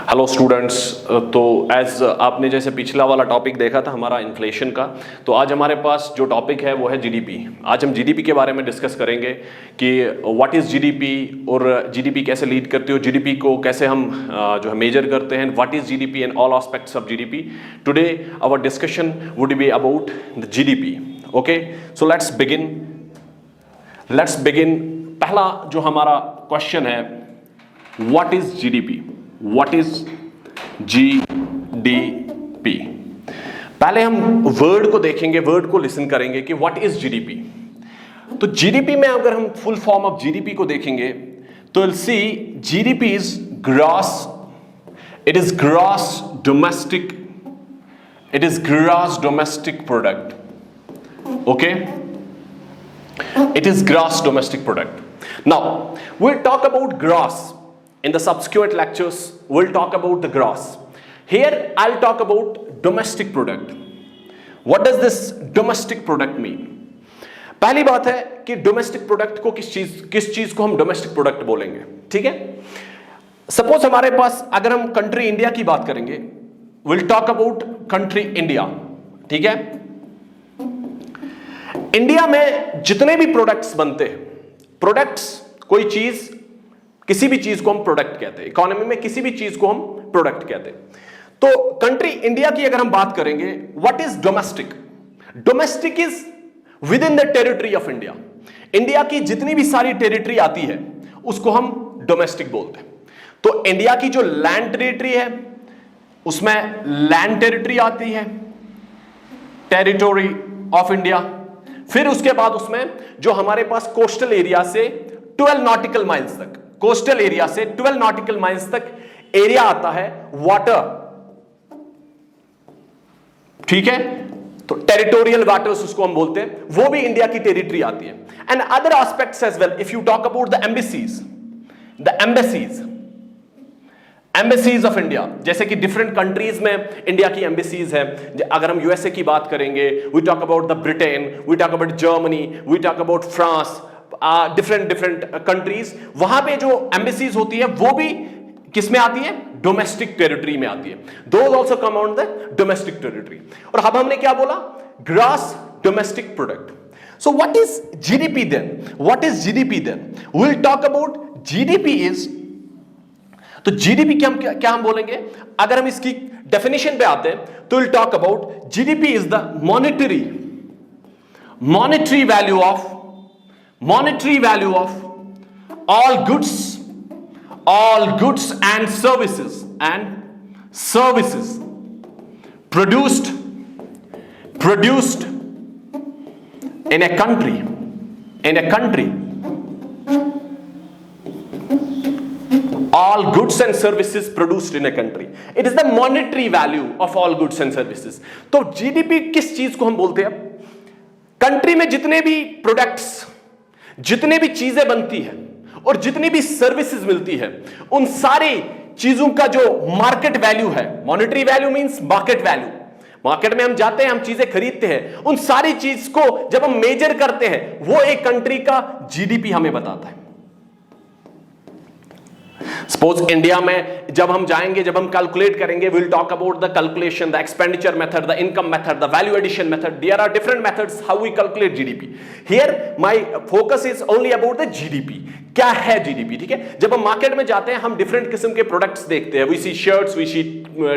Hello students. तो as आपने जैसे पिछला वाला टॉपिक देखा था हमारा इन्फ्लेशन का, तो आज हमारे पास जो टॉपिक है वो है जीडीपी। आज हम जीडीपी के बारे में डिस्कस करेंगे कि व्हाट इज़ जीडीपी और जीडीपी कैसे लीड करती हो, जीडीपी को कैसे हम जो है मेजर करते हैं, what is GDP and all aspects of GDP. Today our discussion would be about the GDP. Okay, so let's begin. पहला जो हमारा क्वेश्चन है, what is GDP? What is GDP? पहले हम वर्ड को देखेंगे, वर्ड को लिसन करेंगे कि what is GDP। तो GDP में अगर हम फुल फॉर्म ऑफ GDP को देखेंगे तो we'll see GDP is gross, it is gross domestic product. Okay, it is gross domestic product. Now we'll talk about gross. In the subsequent lectures, we'll talk about the gross. Here, I'll talk about domestic product. What does this domestic product mean? पहली बात है कि domestic product को किस चीज को हम domestic product बोलेंगे, ठीक है? Suppose हमारे पास अगर हम country India की बात करेंगे, we'll talk about country India, ठीक है? India में जितने भी products बनते हैं, products कोई चीज, किसी भी चीज को हम प्रोडक्ट कहते हैं। इकोनॉमी में किसी भी चीज को हम प्रोडक्ट कहते हैं। तो कंट्री इंडिया की अगर हम बात करेंगे, what is domestic? Domestic is with in the territory of India. India की जितनी भी सारी टेरिटरी आती है उसको हम डोमेस्टिक बोलते हैं। तो इंडिया की जो लैंड टेरिटरी है उसमें लैंड टेरिटरी आती है, टेरिटोरी ऑफ इंडिया। फिर उसके बाद उसमें जो हमारे पास कोस्टल एरिया से 12 नॉटिकल माइल्स तक, कोस्टल एरिया से 12 नॉटिकल माइल्स तक एरिया आता है वाटर, ठीक है? तो टेरिटोरियल वाटर्स उसको हम बोलते हैं, वो भी इंडिया की टेरिटरी आती है। And other aspects as well, if you talk about the embassies of India, जैसे कि डिफरेंट कंट्रीज में इंडिया की एम्बेसीज है। अगर हम यूएसए की बात करेंगे, we talk about the Britain, we talk about Germany, we talk about France, different countries, वहां पे जो एम्बेसीज होती है वो भी किस में आती है? डोमेस्टिक टेरिटरी में आती है। Those also come out the domestic territory. और अब हमने क्या बोला? Gross domestic product. So what is GDP then? What is GDP then? We will talk about GDP is, तो जीडीपी क्या हम बोलेंगे? अगर हम इसकी डेफिनेशन पे आते हैं तो will talk about GDP is the monetary value of all goods and services produced in a country all goods and services produced in a country, it is the monetary value of all goods and services. तो GDP किस चीज को हम बोलते हैं? Country में जितने भी प्रोडक्ट्स, जितने भी चीजें बनती है और जितनी भी सर्विसेज मिलती है, उन सारी चीजों का जो मार्केट वैल्यू है, monetary value means market value. Market में हम जाते हैं, हम चीजें खरीदते हैं, उन सारी चीज को जब हम मेजर करते हैं वो एक कंट्री का जीडीपी हमें बताता है। सपोज इंडिया में जब हम जाएंगे, जब हम कैलकुलेट करेंगे, will talk about the calculation, the expenditure method, the income method, the value addition method. There are different methods how we calculate GDP. Here my focus is only about the GDP. क्या है GDP? ठीक है, जब हम market में जाते हैं हम डिफरेंट किस्म के प्रोडक्ट्स देखते हैं। We see shirts, we see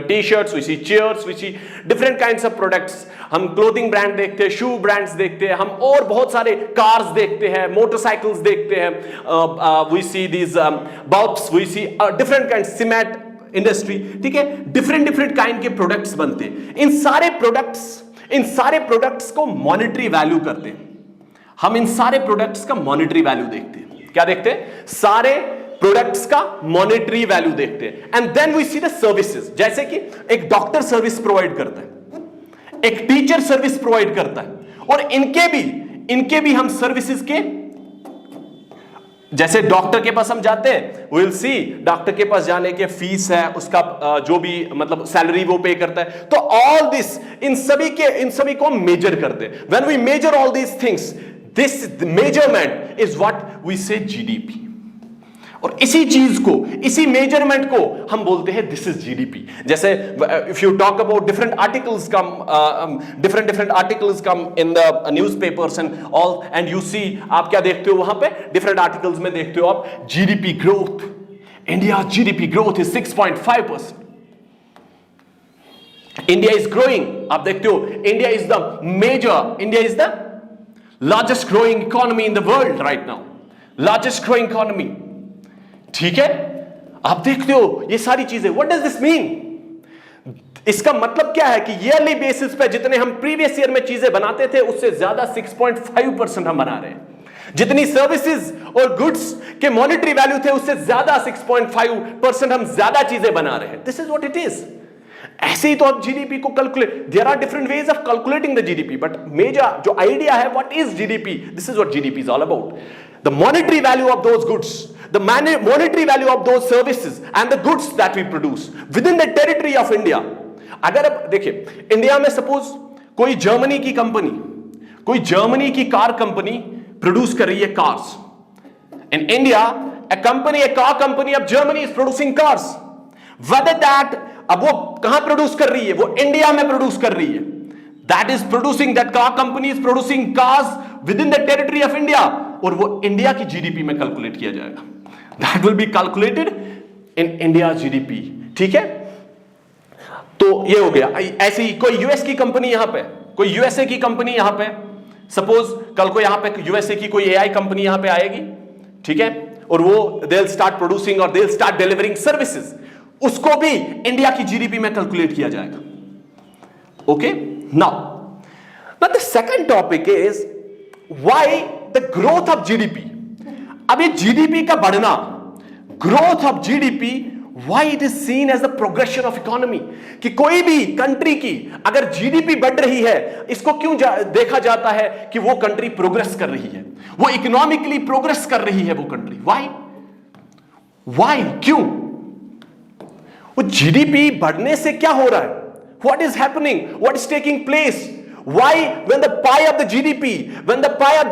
t-shirts, we see chairs, we see different kinds of products. हम क्लोथिंग ब्रांड देखते हैं, शू ब्रांड्स देखते हैं, हम और बहुत सारे कार्स देखते हैं, मोटरसाइकिल्स देखते हैं, we see these bulbs, we see different kind, cement industry, ठीक है? डिफरेंट काइंड के प्रोडक्ट्स बनते हैं। इन सारे प्रोडक्ट्स को मॉनेटरी वैल्यू करते हैं। हम इन सारे प्रोडक्ट्स का मॉनेटरी वैल्यू देखते हैं। क्या देखते हैं? सारे प्रोडक्ट्स का मॉनेटरी वैल्यू देखते हैं। And then we see the services, जैसे कि एक डॉक्टर सर्विस प्रोवाइड करता है, एक टीचर सर्विस प्रोवाइड करता है, और इनके भी हम सर्विसेज के, जैसे डॉक्टर के पास हम जाते हैं, विल सी डॉक्टर के पास जाने के फीस है, उसका जो भी मतलब सैलरी वो पे करता है। तो ऑल दिस, इन सभी को हम मेजर करते हैं। When we measure all these things, this measurement is what we say GDP. और इसी चीज को, इसी मेजरमेंट को हम बोलते हैं दिस इज जीडीपी। जैसे if you talk about different articles come, different articles come in the newspapers and all, and you see, आप क्या देखते हो वहां पे डिफरेंट आर्टिकल्स में देखते हो आप GDP growth, India GDP growth is 6.5%। India is growing, आप देखते हो India is the largest growing economy in the world right now, largest growing economy. ठीक है, आप देखते हो ये सारी चीजें। What does this mean? इसका मतलब क्या है कि ईयरली बेसिस पे जितने हम प्रीवियस ईयर में चीजें बनाते थे उससे ज्यादा 6.5% हम बना रहे हैं। जितनी सर्विसेज और गुड्स के मॉनेटरी वैल्यू थे उससे ज्यादा 6.5% हम ज्यादा चीजें बना रहे हैं। This is what it is. ऐसे ही तो आप जीडीपी को calculate, there are different ways of calculating the GDP, but major जो आइडिया है what is GDP, this is what GDP is all about. The monetary value of those goods, the monetary value of those services and the goods that we produce within the territory of India। अगर अब देखिए India में suppose कोई Germany की car company produce कर रही है cars in India, a car company of Germany is producing cars, whether that, अब वो कहां प्रोड्यूस कर रही है? वो इंडिया में प्रोड्यूस कर रही है। that car company is producing cars within the territory of India, और वो इंडिया की जीडीपी में कैलकुलेट किया जाएगा। That will be calculated in India GDP। ठीक है, तो ये हो गया। ऐसे ही कोई यूएस की कंपनी यहां पे, कोई यूएसए की कंपनी यहां पे, सपोज कल को यहां पे यूएसए की कोई एआई कंपनी यहां पे आएगी, ठीक है, और वो दे विल स्टार्ट प्रोड्यूसिंग और they will start delivering services, उसको भी इंडिया की जीडीपी में कैलकुलेट किया जाएगा। Okay, now the second topic is why the growth of GDP. अब ये जीडीपी का बढ़ना, growth of GDP, why it is seen as the progression of economy, कि कोई भी कंट्री की अगर जीडीपी बढ़ रही है इसको क्यों देखा जाता है कि वो कंट्री प्रोग्रेस कर रही है, वो इकोनॉमिकली प्रोग्रेस कर रही है वो कंट्री। व्हाई क्यों? वो जीडीपी बढ़ने से क्या हो रहा है? What is happening, what is taking place? Why when the pie of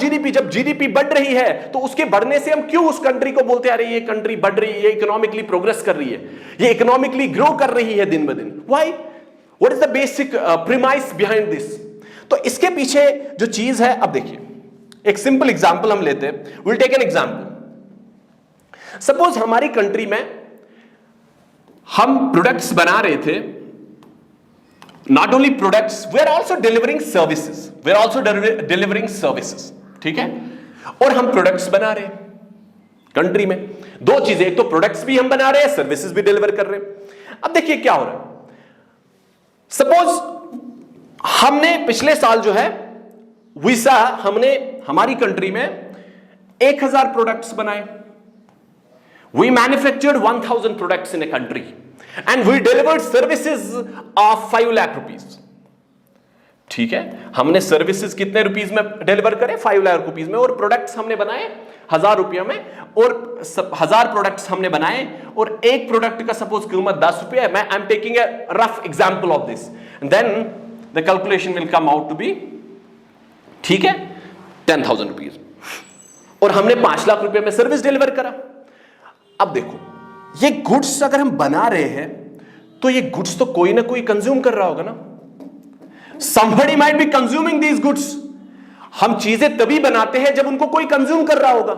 GDP, जब जीडीपी बढ़ रही है तो उसके बढ़ने से हम क्यों उस कंट्री को बोलते आ रहे हैं ये कंट्री बढ़ रही है, इकोनॉमिकली प्रोग्रेस कर रही है, ये इकोनॉमिकली ग्रो कर रही है दिन ब दिन? Why? What is the basic premise behind this? तो इसके पीछे जो चीज है, अब देखिए एक सिंपल एग्जांपल हम लेते हैं। We'll take an example। Suppose हमारी कंट्री में हम प्रोडक्ट्स बना रहे थे, not only products, we are also delivering services, ठीक है, और हम प्रोडक्ट्स बना रहे हैं कंट्री में। दो चीजें, एक तो प्रोडक्ट्स भी हम बना रहे हैं, सर्विसेज भी डिलीवर कर रहे हैं। अब देखिए क्या हो रहा है, सपोज हमने पिछले साल जो है हमने हमारी कंट्री में 1000 प्रोडक्ट्स बनाए। We manufactured 1000 products in a country and we delivered services of 5 lakh rupees। ठीक है, हमने सर्विसेज कितने रुपीस में डिलीवर करे? 5 लाख रुपीस में। और प्रोडक्ट्स हमने बनाए 1000 रुपया में, और 1000 प्रोडक्ट्स हमने बनाए, और एक प्रोडक्ट का सपोज कीमत 10 रुपया है। मैं I am taking a rough example of this, then the calculation will come out to be, ठीक है, 10,000 रुपीज, और हमने 5 लाख रुपए में सर्विस डिलीवर करा। अब देखो, ये गुड्स अगर हम बना रहे हैं तो ये गुड्स तो कोई ना कोई कंज्यूम कर रहा होगा ना। Somebody might be consuming these goods। हम चीजें तभी बनाते हैं जब उनको कोई कंज्यूम कर रहा होगा।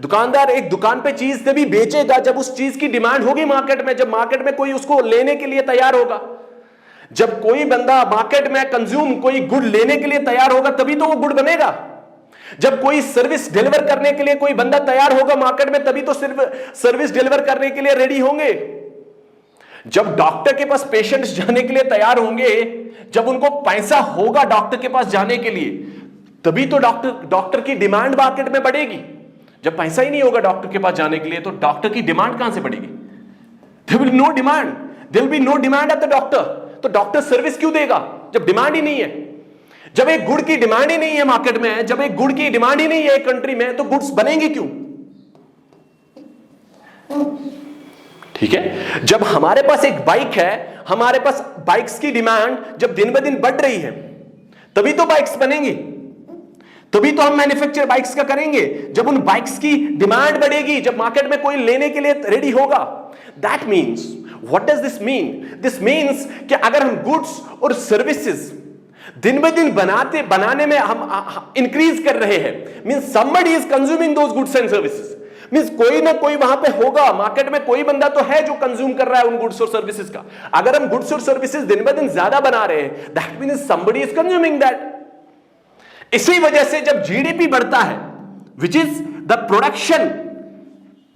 दुकानदार एक दुकान पे चीज तभी बेचेगा जब उस चीज की डिमांड होगी मार्केट में, जब मार्केट में कोई उसको लेने के लिए तैयार होगा। जब कोई बंदा मार्केट में कोई गुड लेने के लिए तैयार होगा तभी तो वो गुड बनेगा। जब कोई सर्विस डिलीवर करने के लिए कोई बंदा तैयार होगा मार्केट में तभी तो सिर्फ सर्विस डिलीवर करने के लिए रेडी होंगे। जब डॉक्टर के पास पेशेंट्स जाने के लिए तैयार होंगे, जब उनको पैसा होगा डॉक्टर के पास जाने के लिए, तभी तो डॉक्टर की डिमांड मार्केट में बढ़ेगी। जब पैसा ही नहीं होगा डॉक्टर के पास जाने के लिए तो डॉक्टर की डिमांड कहां से बढ़ेगी? There will no demand, there will be no demand at the doctor. तो डॉक्टर सर्विस क्यों देगा जब डिमांड ही नहीं है? जब एक गुड की डिमांड ही नहीं है मार्केट में, जब एक गुड की डिमांड ही नहीं है एक कंट्री में, तो गुड्स बनेंगे क्यों? ठीक है, जब हमारे पास एक बाइक है, हमारे पास बाइक्स की डिमांड जब दिन ब दिन बढ़ रही है तभी तो बाइक्स बनेंगी। तभी तो हम मैन्युफैक्चर बाइक्स का करेंगे। जब उन बाइक्स की डिमांड बढ़ेगी, जब मार्केट में कोई लेने के लिए रेडी होगा। That means, what does this mean? This means कि अगर हम गुड्स और सर्विसेज दिन ब दिन बनाने में हम इंक्रीज कर रहे हैं, means somebody is consuming those goods and services, means कोई ना कोई वहां पे होगा, मार्केट में कोई बंदा तो है जो कंज्यूम कर रहा है उन गुड्स और सर्विसेज का। अगर हम गुड्स और सर्विसेज दिन ब दिन ज्यादा बना रहे हैं, that means somebody is consuming that. इसी वजह से जब जीडीपी बढ़ता है, which is the production,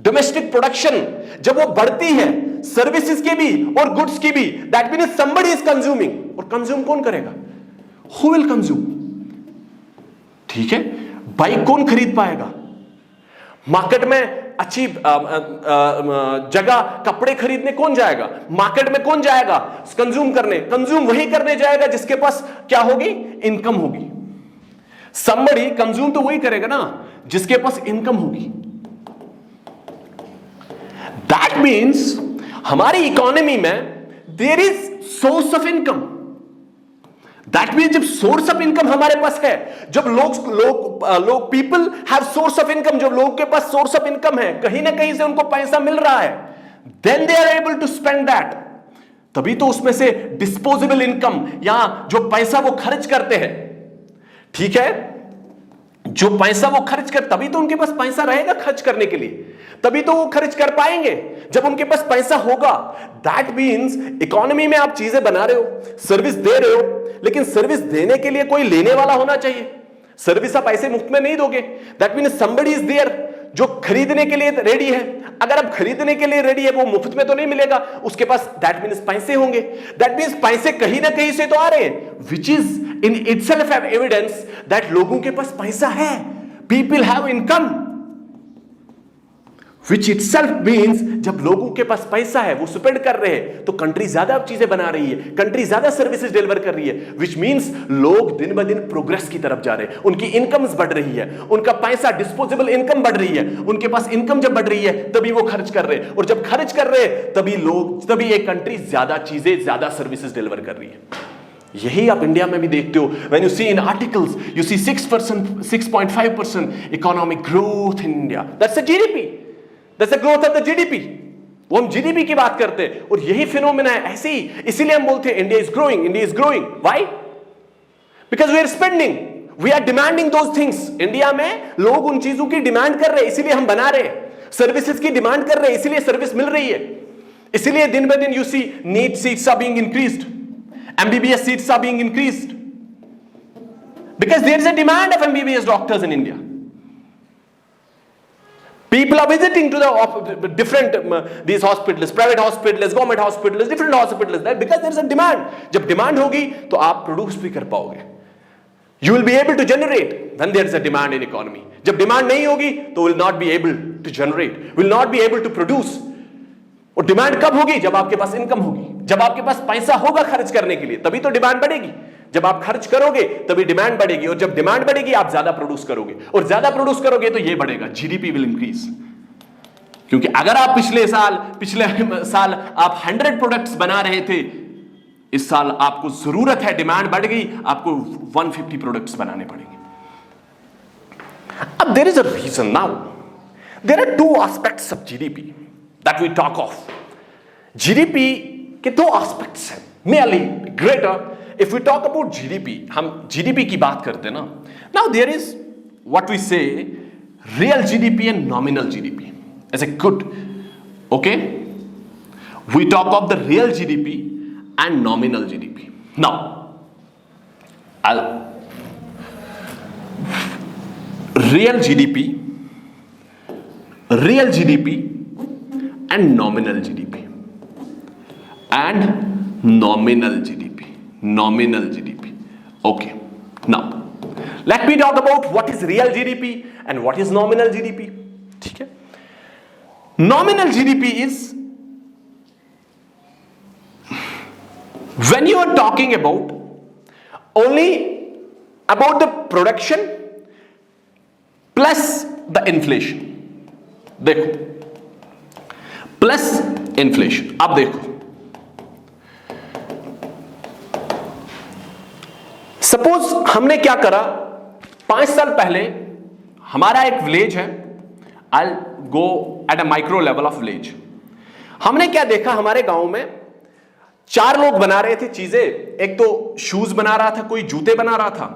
domestic production, जब वो बढ़ती है सर्विसेज की भी और गुड्स की भी, that means somebody is consuming. और कंज्यूम कौन करेगा? Who will consume? ठीक है, बाइक कौन खरीद पाएगा? मार्केट में अच्छी जगह कपड़े खरीदने कौन जाएगा? मार्केट में कौन जाएगा कंज्यूम करने? कंज्यूम वही करने जाएगा जिसके पास क्या होगी? इनकम होगी। समबडी कंज्यूम तो वही करेगा ना जिसके पास इनकम होगी। दैट मीन्स हमारी इकोनॉमी में there is source of income. That means जब सोर्स ऑफ इनकम हमारे पास है, जब लोग people have source of income, जब लोगों के पास सोर्स ऑफ इनकम है, कहीं ना कहीं से उनको पैसा मिल रहा है, then they are able to spend that. तभी तो उसमें से डिस्पोजेबल इनकम, या जो पैसा वो खर्च करते हैं, ठीक है, जो पैसा वो खर्च कर, तभी तो उनके पास पैसा रहेगा खर्च करने के लिए, तभी तो वो खर्च कर पाएंगे जब उनके पास पैसा होगा। दैट मीन्स इकोनॉमी में आप चीजें बना रहे हो, सर्विस दे रहे हो, लेकिन सर्विस देने के लिए कोई लेने वाला होना चाहिए। सर्विस आप ऐसे मुफ्त में नहीं दोगे। That means somebody is there जो खरीदने के लिए रेडी है। अगर आप खरीदने के लिए रेडी है, वो मुफ्त में तो नहीं मिलेगा, उसके पास दैट मीन्स पैसे होंगे। दैट मीन्स पैसे कहीं ना कहीं से तो आ रहे हैं, which is in itself evidence that लोगों के पास पैसा है। People have income, which itself means जब लोगों के पास पैसा है, वो स्पेंड कर रहे हैं, तो कंट्री ज्यादा चीजें बना रही है, कंट्री ज्यादा सर्विसेज डिलीवर कर रही है, विच मीन्स लोग दिन ब दिन प्रोग्रेस की तरफ जा रहे हैं, उनकी इनकम्स बढ़ रही है, उनका पैसा डिस्पोजेबल इनकम बढ़ रही है, उनके पास इनकम जब बढ़ रही है तभी वो खर्च कर रहे हैं, और जब खर्च कर रहे हैं तभी एक कंट्री ज्यादा चीजें, ज्यादा सर्विसेज डिलीवर कर रही है। यही आप इंडिया में भी देखते हो। When you see in articles, you see 6%, 6.5% economic growth in India. That's the GDP. That's the growth of the GDP. वो हम GDP की बात करते हैं, और यही फिनोमेना है। ऐसे ही, इसीलिए हम बोलते हैं India is growing, India is growing. Why? Because we are spending, we are demanding those things. India में लोग उन चीजों की डिमांड कर रहे हैं, इसीलिए हम बना रहे हैं। सर्विसेज की डिमांड कर रहे हैं, इसीलिए सर्विस मिल रही है। इसीलिए दिन ब दिन you see NEET seats are being increased. MBBS seats are being increased because there is a demand of MBBS doctors in India. People are visiting to the different these hospitals, private hospitals, government hospitals, different hospitals, that because there is a demand. जब demand होगी तो आप produce भी कर पाओगे. You will be able to generate when there is a demand in economy. जब demand नहीं होगी तो will not be able to generate, will not be able to produce. और डिमांड कब होगी? जब आपके पास इनकम होगी, जब आपके पास पैसा होगा खर्च करने के लिए, तभी तो डिमांड बढ़ेगी। जब आप खर्च करोगे तभी डिमांड बढ़ेगी, और जब डिमांड बढ़ेगी आप ज्यादा प्रोड्यूस करोगे, और ज्यादा प्रोड्यूस करोगे तो ये बढ़ेगा, जीडीपी विल इंक्रीज। क्योंकि अगर आप पिछले साल आप 100 प्रोडक्ट्स बना रहे थे, इस साल आपको जरूरत है, डिमांड बढ़ गई, आपको 150 प्रोडक्ट्स बनाने पड़ेंगे। अब there is a reason now, there are 2 aspects of GDP that we talk of. GDP के 2 aspects हैं, merely greater. If we talk about GDP, हम GDP की बात करते हैं ना, now there is what we say real GDP and nominal GDP as a good, okay? We talk of the real GDP and nominal GDP. Now, real GDP and nominal GDP and nominal GDP. Okay, now let me talk about what is real GDP and what is nominal GDP. ठीक है, nominal GDP is when you are talking about only about the production plus the inflation. देखो, plus inflation. अब देखो, suppose हमने क्या करा, 5 साल पहले हमारा एक विलेज है, I go at a micro level of village. हमने क्या देखा, हमारे गांव में 4 लोग बना रहे थे चीजें। एक तो शूज बना रहा था, कोई जूते बना रहा था,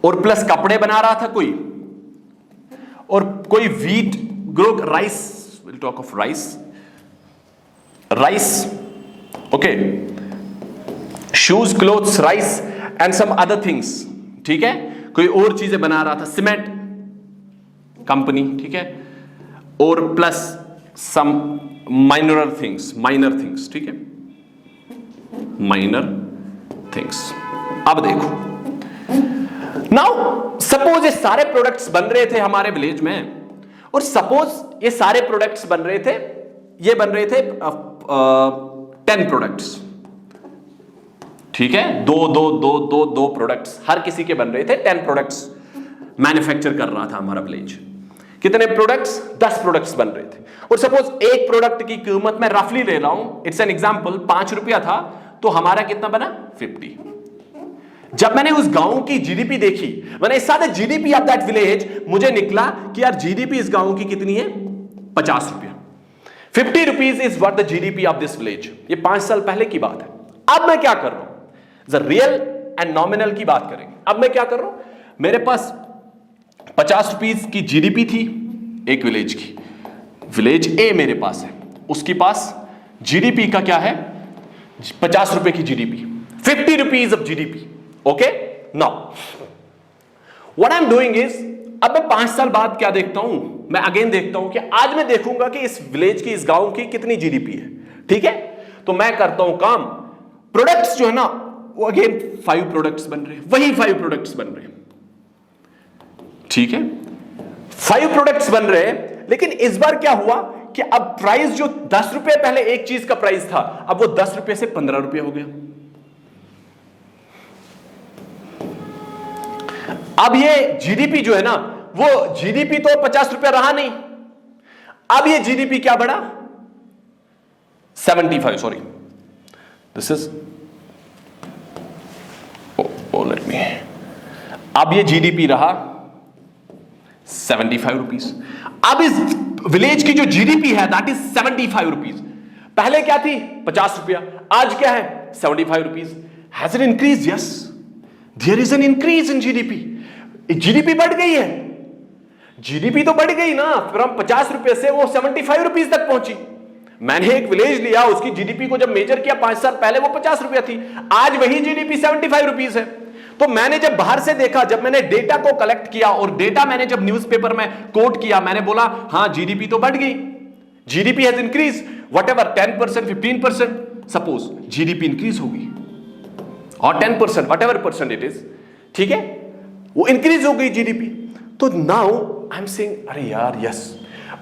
और प्लस कपड़े बना रहा था कोई, और कोई wheat grow rice, will talk of rice, okay, shoes, clothes, rice and some other things, ठीक है। कोई और चीजें बना रहा था, सीमेंट कंपनी, ठीक है, और प्लस सम माइनर थिंग्स, ठीक है, माइनर थिंग्स। अब देखो, नाउ सपोज ये सारे प्रोडक्ट्स बन रहे थे हमारे विलेज में, और सपोज ये सारे प्रोडक्ट्स बन रहे थे, ये बन रहे थे 10 प्रोडक्ट्स, ठीक है, दो प्रोडक्ट्स हर किसी के बन रहे थे। 10 प्रोडक्ट्स मैन्युफैक्चर कर रहा था हमारा विलेज। कितने प्रोडक्ट्स? 10 प्रोडक्ट्स बन रहे थे। और सपोज एक प्रोडक्ट की कीमत मैं रफली ले रहा हूं, इट्स एन एग्जांपल, 5 रुपया था, तो हमारा कितना बना? 50। जब मैंने उस गांव की जीडीपी देखी, मैंने साथ जीडीपी ऑफ दैट विलेज, मुझे निकला कि यार जीडीपी इस गांव की कितनी है? 50 रुपया। 50 rupees is what the GDP of this village. ये 5 साल पहले की बात है। अब मैं क्या कर रहा हूं? रियल एंड नॉमिनल की बात करेंगे। अब मैं क्या कर रहा हूं, मेरे पास 50 रुपीज की जीडीपी थी एक विलेज की, विलेज ए मेरे पास है, उसके पास जीडीपी का क्या है? 50 रुपए की GDP, 50 rupees of GDP, okay. Now what I am doing is, अब मैं 5 साल बाद क्या देखता हूं, मैं अगेन देखता हूं कि आज मैं देखूंगा कि इस विलेज की, इस गांव की कितनी जीडीपी है, ठीक है। तो मैं करता हूं काम, प्रोडक्ट्स जो है ना, वो अगेन 5 प्रोडक्ट्स बन रहे हैं, वही 5 प्रोडक्ट्स बन रहे हैं, ठीक है, 5 प्रोडक्ट्स बन रहे हैं। लेकिन इस बार क्या हुआ कि अब प्राइस जो 10 रुपए पहले एक चीज का प्राइस था, अब वो 10 रुपए से 15 रुपए हो गया। अब ये जीडीपी जो है ना, वो जीडीपी तो 50 रुपया रहा नहीं, अब ये जीडीपी क्या बढ़ा? 75, sorry, this is let me, अब ये जीडीपी रहा 75 रुपीज। अब इस विलेज की जो जीडीपी है दैट इज 75 रुपीज। पहले क्या थी? 50 रुपया, आज क्या है? 75 rupees. Has it increase? Yes, there is an increase in GDP. GDP बढ़ गई है, जीडीपी तो बढ़ गई ना, फिर हम 50 रुपए से वो 75 रुपीज तक पहुंची। मैंने एक विलेज लिया, उसकी जीडीपी को जब मेजर किया 5 साल पहले, वो 50 रुपया थी, आज वही जीडीपी 75 रुपीज है। तो मैंने जब बाहर से देखा, जब मैंने डेटा को कलेक्ट किया, और डेटा मैंने जब न्यूज़पेपर में कोट किया, मैंने बोला हां जीडीपी तो बढ़ गई, GDP has increase, whatever 10%, 15%, suppose GDP increase होगी, और 10%, व्हाटएवर परसेंट इट इज, ठीक है, वो इंक्रीज हो गई जीडीपी। तो नाउ आई एम सेइंग अरे यार यस,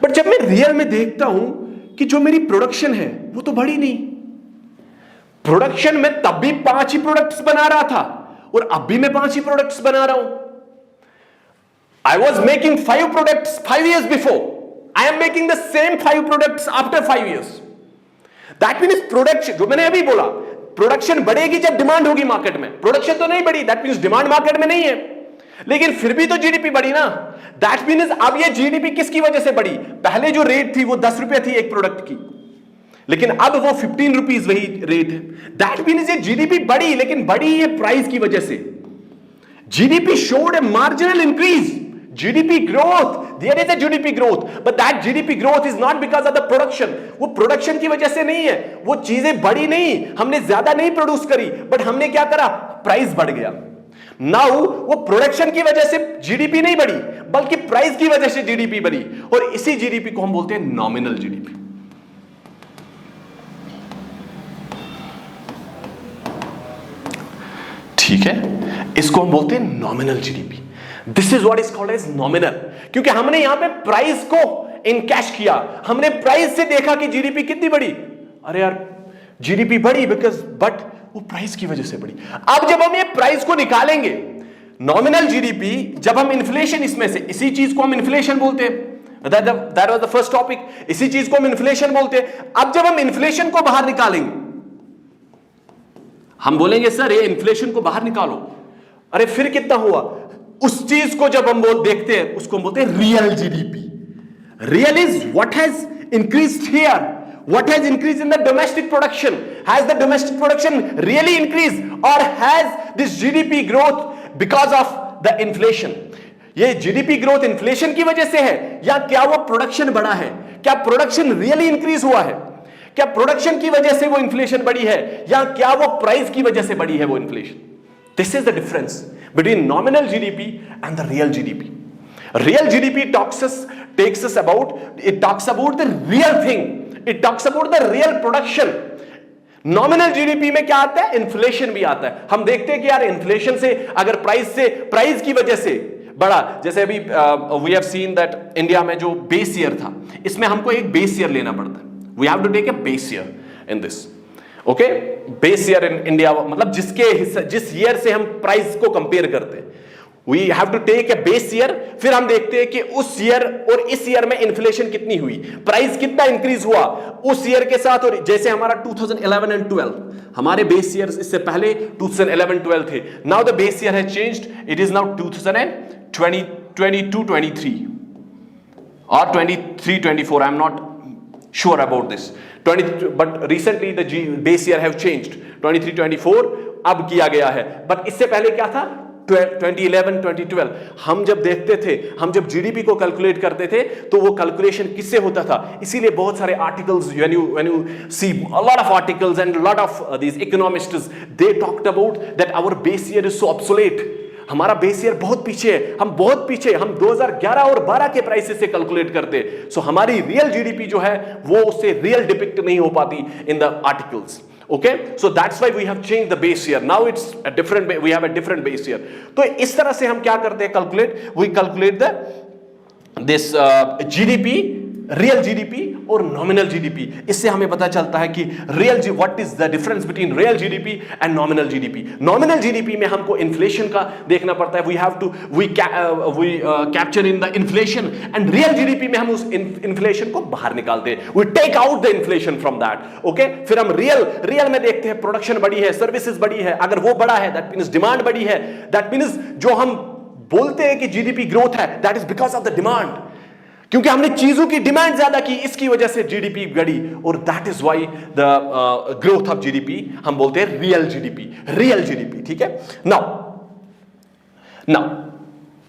बट जब मैं रियल में देखता हूं कि जो मेरी प्रोडक्शन है वो तो बढ़ी नहीं। प्रोडक्शन में तब भी 5 ही प्रोडक्ट्स बना रहा था, और अब भी मैं 5 ही प्रोडक्ट्स बना रहा हूं। I was making 5 products 5 years before, I am making the same 5 products after 5 years। That means production, जो मैंने अभी बोला, प्रोडक्शन बढ़ेगी जब डिमांड होगी मार्केट में। प्रोडक्शन तो नहीं बढ़ी, दैट मीन्स डिमांड मार्केट में नहीं है, लेकिन फिर भी तो जीडीपी बढ़ी ना। दैट मीन्स अब ये जीडीपी किसकी वजह से बढ़ी? पहले जो रेट थी वो 10 रुपए थी एक प्रोडक्ट की, लेकिन अब वो 15 रुपीज वही रेट है। दैट मीन्स ये जीडीपी बढ़ी, लेकिन बढ़ी ये प्राइस की वजह से। GDP showed a marginal increase, GDP growth, there is a GDP growth, but that GDP growth is not because of the production. वो प्रोडक्शन की वजह से नहीं है, वो चीजें बढ़ी नहीं, हमने ज्यादा नहीं प्रोड्यूस करी, बट हमने क्या करा? प्राइस बढ़ गया। नाउ वो प्रोडक्शन की वजह से जीडीपी नहीं बढ़ी, बल्कि प्राइस की वजह से जीडीपी बढ़ी, और इसी जीडीपी को हम बोलते हैं नॉमिनल जीडीपी। ठीक है, इसको हम बोलते हैं nominal GDP. This is what is called as nominal, क्योंकि हमने यहां पे प्राइस को इनकैश किया, हमने प्राइस से देखा कि जीडीपी कितनी बढ़ी। अरे यार जीडीपी बढ़ी बिकॉज, बट वो प्राइस की वजह से बढ़ी। अब जब हम ये प्राइस को निकालेंगे, नॉमिनल जीडीपी, जब हम इन्फ्लेशन, इसमें से इसी चीज को हम इन्फ्लेशन बोलते हैं, that was the first topic, इसी चीज को हम इन्फ्लेशन बोलते हैं। अब जब हम इन्फ्लेशन को बाहर निकालेंगे, हम बोलेंगे सर ये इन्फ्लेशन को बाहर निकालो, अरे फिर कितना हुआ? उस चीज को जब हम देखते हैं उसको हम बोलते हैं real GDP. Real is what has increased here. What has increased in the domestic production? Has the domestic production really increased, or has this GDP growth because of the inflation? ये GDP growth inflation की वजह से है, या क्या वो production बढ़ा है? क्या प्रोडक्शन रियली इंक्रीज हुआ है? क्या प्रोडक्शन की वजह से वो इन्फ्लेशन बढ़ी है, या क्या वो प्राइस की वजह से बढ़ी है वो inflation? This is the difference between nominal GDP and the real GDP. Real GDP talks about the real thing. It talks about the real production. Nominal GDP में क्या आता है? इन्फ्लेशन भी आता है. हम देखते हैं कि यार इन्फ्लेशन से अगर प्राइस की वजह से बढ़ा, जैसे अभी we have seen that India में जो बेस ईयर था, इसमें हमको एक बेस ईयर लेना पड़ता है. We have to take a base year in this. Okay, base year in India मतलब जिस ईयर से हम प्राइस को कंपेयर करते हैं, we have to take a base year. फिर हम देखते हैं कि उस ईयर और इस ईयर में इन्फ्लेशन कितनी हुई, प्राइस कितना इंक्रीज हुआ उस ईयर के साथ. और जैसे हमारा 2011 एंड 12 हमारे बेस ईयर, इससे पहले 2011-12 थे. Now the base year has changed. It is now 2022-23 और 23-24. I am not sure about this. But recently the base year have changed. 23-24 अब किया गया है. But इससे पहले क्या था? 2011-2012. हम जब देखते थे, हम जब जीडीपी को कैलकुलेट करते थे, तो वो कैलकुलेशन किससे होता था? इसीलिए बहुत सारे articles, when you see a lot of articles and a lot of these economists, they talked about that our base year is so obsolete. हमारा बेस ईयर बहुत पीछे है, हम 2011 और 12 के प्राइसेस से कैलकुलेट करते. सो हमारी रियल जीडीपी जो है वो उससे रियल डिपिक्ट नहीं हो पाती in the articles. Okay, so that's why we have changed the base year. Now it's a different, we have a different base year. तो इस तरह से हम क्या करते हैं calculate? We calculate this GDP, real GDP और नॉमिनल जीडीपी. इससे हमें पता चलता है कि what is the difference between real GDP and nominal GDP. Nominal GDP में हमको इन्फ्लेशन का देखना पड़ता है. We capture in the inflation, and real GDP में हम उस इन्फ्लेशन को बाहर निकालते हैं. We take out the inflation from that. Okay, फिर हम रियल में देखते हैं प्रोडक्शन बढ़ी है, सर्विसेज बढ़ी है. अगर वो बढ़ा है दैट मींस डिमांड बढ़ी है. दैट मींस जो हम बोलते हैं कि जीडीपी ग्रोथ है, that is because of the demand. क्योंकि हमने चीजों की डिमांड ज्यादा की, इसकी वजह से जीडीपी बढ़ी. और that is why the growth of GDP हम बोलते हैं रियल जीडीपी. ठीक है. Now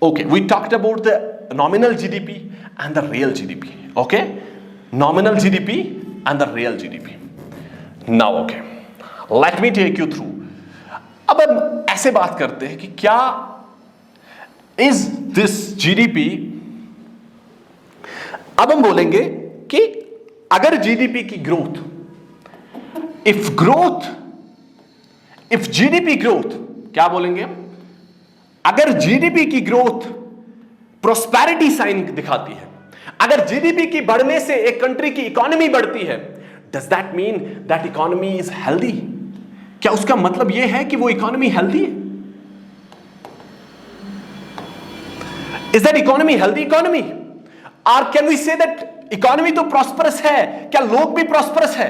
okay, we talked about the nominal GDP and the real GDP. Okay, nominal GDP and the real GDP. Now okay, let me take you through. अब हम ऐसे बात करते हैं कि क्या इज दिस जीडीपी. अब हम बोलेंगे कि अगर जीडीपी की ग्रोथ, इफ जीडीपी ग्रोथ, क्या बोलेंगे? अगर जीडीपी की ग्रोथ प्रोस्पेरिटी साइन दिखाती है, अगर जीडीपी की बढ़ने से एक कंट्री की इकोनॉमी बढ़ती है, does that mean that economy is healthy? क्या उसका मतलब यह है कि वो इकोनॉमी हेल्दी है? Is that economy healthy economy? और can we say that economy तो प्रॉस्परस है, क्या लोग भी प्रॉस्परस है?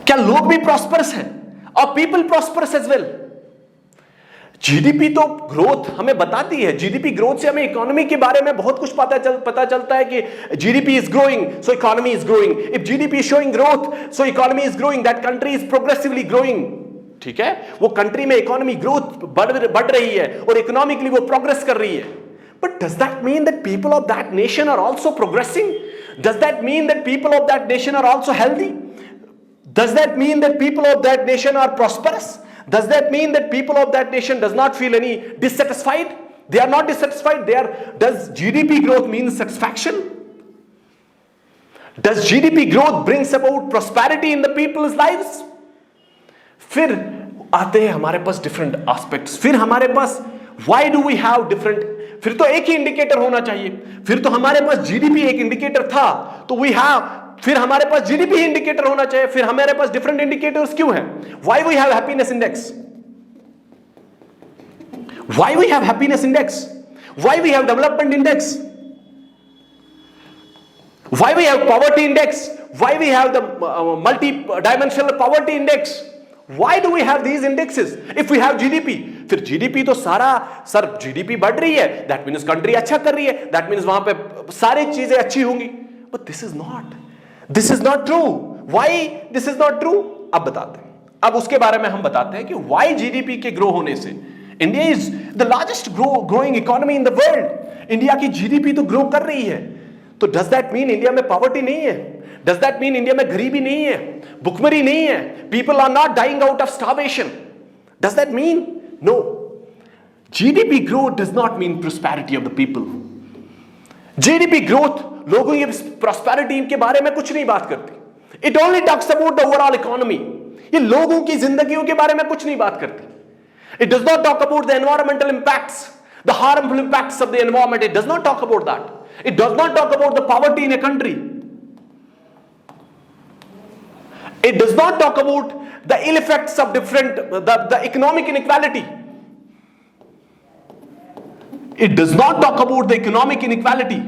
क्या लोग भी प्रॉस्परस है? और people prosperous as well? GDP तो ग्रोथ हमें बताती है. जीडीपी ग्रोथ से हमें इकोनॉमी के बारे में बहुत कुछ पता चलता है कि GDP is growing, so economy is growing. If GDP is showing growth, so economy is growing. That country is progressively growing. ठीक है, वो कंट्री में इकोनॉमी ग्रोथ बढ़ रही है और इकोनॉमिकली वो प्रोग्रेस कर रही है. But does that mean that people of that nation are also progressing? Does that mean that people of that nation are also healthy? Does that mean that people of that nation are prosperous? Does that mean that people of that nation does not feel any dissatisfied? They are not dissatisfied. Does GDP growth mean satisfaction? Does GDP growth brings about prosperity in the people's lives? फिर आते हैं हमारे पास different aspects. फिर हमारे पास why do we have different? फिर तो एक ही indicator होना चाहिए. फिर तो हमारे पास GDP एक इंडिकेटर था, तो we have, फिर हमारे पास जीडीपी ही इंडिकेटर होना चाहिए. फिर हमारे पास डिफरेंट इंडिकेटर्स क्यों हैं? Why we have happiness index? Why we have happiness index? Why we have development index? Why we have poverty index? Why we have the multi dimensional poverty index? Why do we have these indexes? If we have GDP, फिर GDP तो सारा sir GDP बढ़ रही है, that means country अच्छा कर रही है, that means वहां पे सारी चीजें अच्छी होंगी. But this is not true. Why this is not true? अब बताते हैं. अब उसके बारे में हम बताते हैं कि why GDP के ग्रो होने से India is the largest growing economy in the world. India की GDP तो ग्रो कर रही है. तो does that mean इंडिया में पॉवर्टी नहीं है? Does that mean इंडिया में गरीबी नहीं है, भुखमरी नहीं है, people are not dying out of starvation? Does that mean? No. GDP growth does not mean prosperity of the people. GDP growth लोगों की prosperity के बारे में कुछ नहीं बात करती. It only talks about the overall economy. ये लोगों की जिंदगियों के बारे में कुछ नहीं बात करती. It does not talk about the environmental impacts, the harmful impacts of the environment. It does not talk about that. It does not talk about the poverty in a country. It does not talk about the ill effects of the economic inequality. It does not talk about the economic inequality.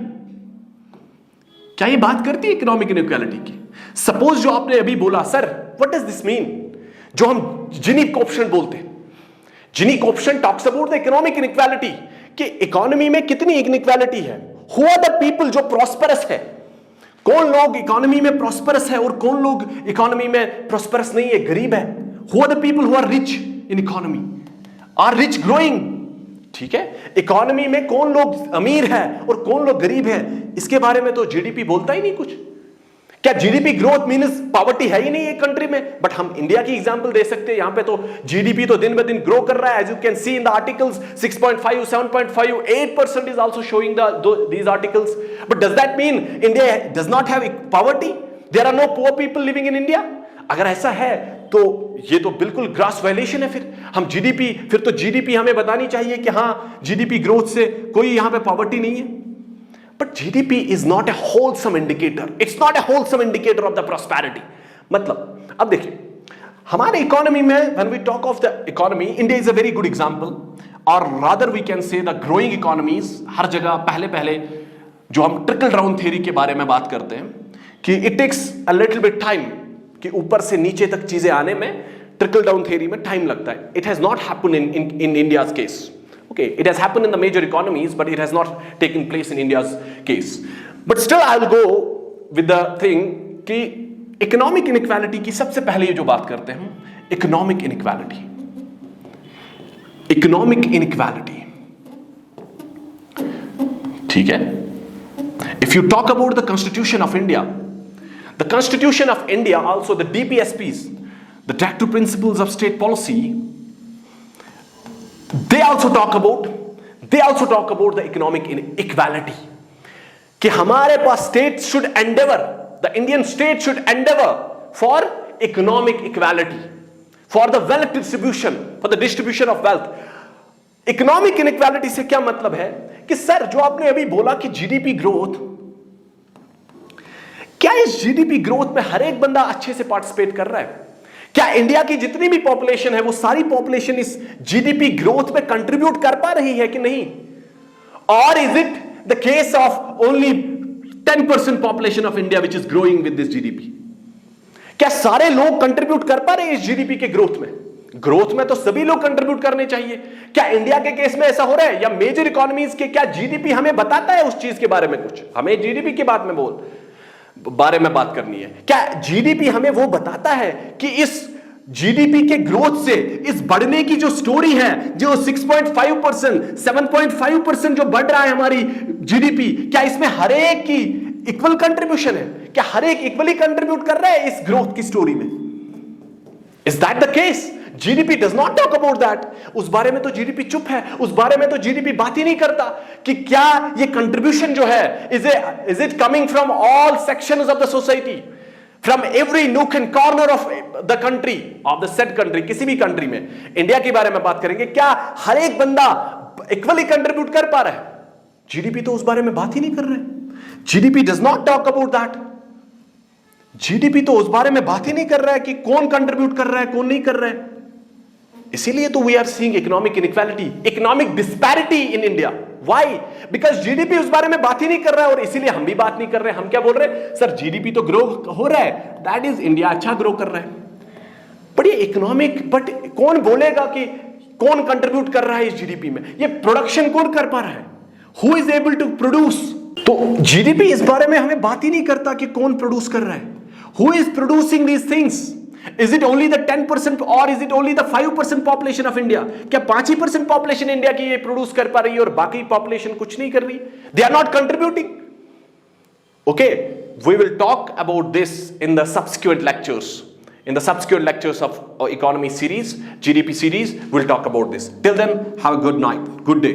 क्या ये बात करती है economic inequality की? Suppose जो आपने अभी बोला, sir what does this mean, जो हम जिनी कोएफिशिएंट बोलते हैं, Gini coefficient talks about the economic inequality, कि इकोनॉमी में कितनी इनइक्वालिटी है. हु आर द पीपल जो प्रॉस्परस है, कौन लोग इकोनॉमी में प्रॉस्परस है और कौन लोग इकोनॉमी में प्रॉस्परस नहीं है, गरीब है. Who are the people who are rich in economy, are rich growing. ठीक है, इकोनॉमी में कौन लोग अमीर है और कौन लोग गरीब है, इसके बारे में तो जीडीपी बोलता ही नहीं कुछ. क्या जीडीपी ग्रोथ मीन्स पॉवर्टी है ही नहीं एक कंट्री में? बट हम इंडिया की एग्जांपल दे सकते हैं. यहां पे तो जीडीपी तो दिन ब दिन ग्रो कर रहा है. As you can see in the articles, 6.5, 7.5, 8% is also showing these articles. But does that mean India does not have poverty? There are no poor people living in India? अगर ऐसा है तो ये तो बिल्कुल ग्रास वायलेशन है. फिर तो जीडीपी हमें बतानी चाहिए कि हां जीडीपी ग्रोथ से कोई यहां पे पॉवर्टी नहीं है. But GDP is not a wholesome indicator. It's not a wholesome indicator of the prosperity. मतलब अब देखिए हमारे इकोनॉमी में, when we talk of the economy, India is a very good example, or rather we can say the growing economies. हर जगह पहले जो हम trickle down theory के बारे में बात करते हैं कि it takes a little bit time, कि ऊपर से नीचे तक चीजें आने में ट्रिकल डाउन थ्योरी में टाइम लगता है. It has not happened in India's case. Okay, it has happened in the major economies, but it has not taken place in India's case. But still, I will go with the thing कि economic inequality की सबसे पहले जो बात करते हैं, economic inequality. Economic inequality. ठीक है? If you talk about the Constitution of India, the Constitution of India, also the DPSPs, the Directive Principles of State Policy, they also talk about the economic inequality, कि हमारे पास states should endeavor, the Indian state should endeavor for economic equality, for the wealth distribution, for the distribution of wealth. Economic inequality से क्या मतलब है कि sir जो आपने अभी बोला कि जीडीपी ग्रोथ, क्या इस जीडीपी ग्रोथ में हर एक बंदा अच्छे से पार्टिसिपेट कर रहा है? क्या इंडिया की जितनी भी पॉपुलेशन है वो सारी पॉपुलेशन इस जीडीपी ग्रोथ में कंट्रीब्यूट कर पा रही है कि नहीं? और is it the case of only 10% population of India which is growing with this GDP? क्या सारे लोग कंट्रीब्यूट कर पा रहे हैं इस जीडीपी के ग्रोथ में? ग्रोथ में तो सभी लोग कंट्रीब्यूट करने चाहिए. क्या इंडिया के केस में ऐसा हो रहा है? या मेजर इकोनॉमीज के क्या जीडीपी हमें बताता है उस चीज के बारे में कुछ? हमें जीडीपी के बारे में बात करनी है. क्या जीडीपी हमें वो बताता है कि इस जीडीपी के ग्रोथ से, इस बढ़ने की जो स्टोरी है, जो 6.5%, 7.5% जो बढ़ रहा है हमारी जीडीपी, क्या इसमें हर एक की इक्वल कंट्रीब्यूशन है? क्या हर एक इक्वली कंट्रीब्यूट कर रहा है इस ग्रोथ की स्टोरी में? Is that the case? GDP does not talk about that. उस बारे में तो जीडीपी चुप है. उस बारे में तो जीडीपी बात ही नहीं करता कि क्या ये कंट्रीब्यूशन जो है, is it coming from all sections of the society, from every nook and corner of the country, of the said country. किसी भी कंट्री में, इंडिया के बारे में बात करेंगे, क्या हर एक बंदा इक्वली कंट्रीब्यूट कर पा रहा है? जीडीपी तो उस बारे में बात ही नहीं कर रहे. GDP does not talk about that. GDP तो उस बारे में बात ही नहीं कर रहा है कि कौन कंट्रीब्यूट कर रहा है, कौन नहीं कर रहा है. इसीलिए तो we are seeing economic inequality, economic disparity in India. Why? Because GDP उस बारे में बात ही नहीं कर रहा है, और इसीलिए हम भी बात नहीं कर रहे. हम क्या बोल रहे हैं? सर जीडीपी तो ग्रो हो रहा है, दैट इज इंडिया अच्छा ग्रो कर रहा है. बट ये इकोनॉमिक, बट कौन बोलेगा कि कौन कंट्रीब्यूट कर रहा है इस जीडीपी में? ये प्रोडक्शन कौन कर पा रहा है? Who is able to produce? तो जीडीपी इस बारे में हमें बात ही नहीं करता कि कौन प्रोड्यूस कर रहा है, who is producing these things. Is it only the 10% और is it only the 5% population of India? क्या 5% पॉपुलेशन इंडिया की ये प्रोड्यूस कर पा रही है और बाकी पॉपुलेशन कुछ नहीं कर रही? They are not contributing. Okay, we will talk about this in the subsequent lectures. In the subsequent lectures of economy series, GDP series, we'll talk about this. Till then, have a good night, good day.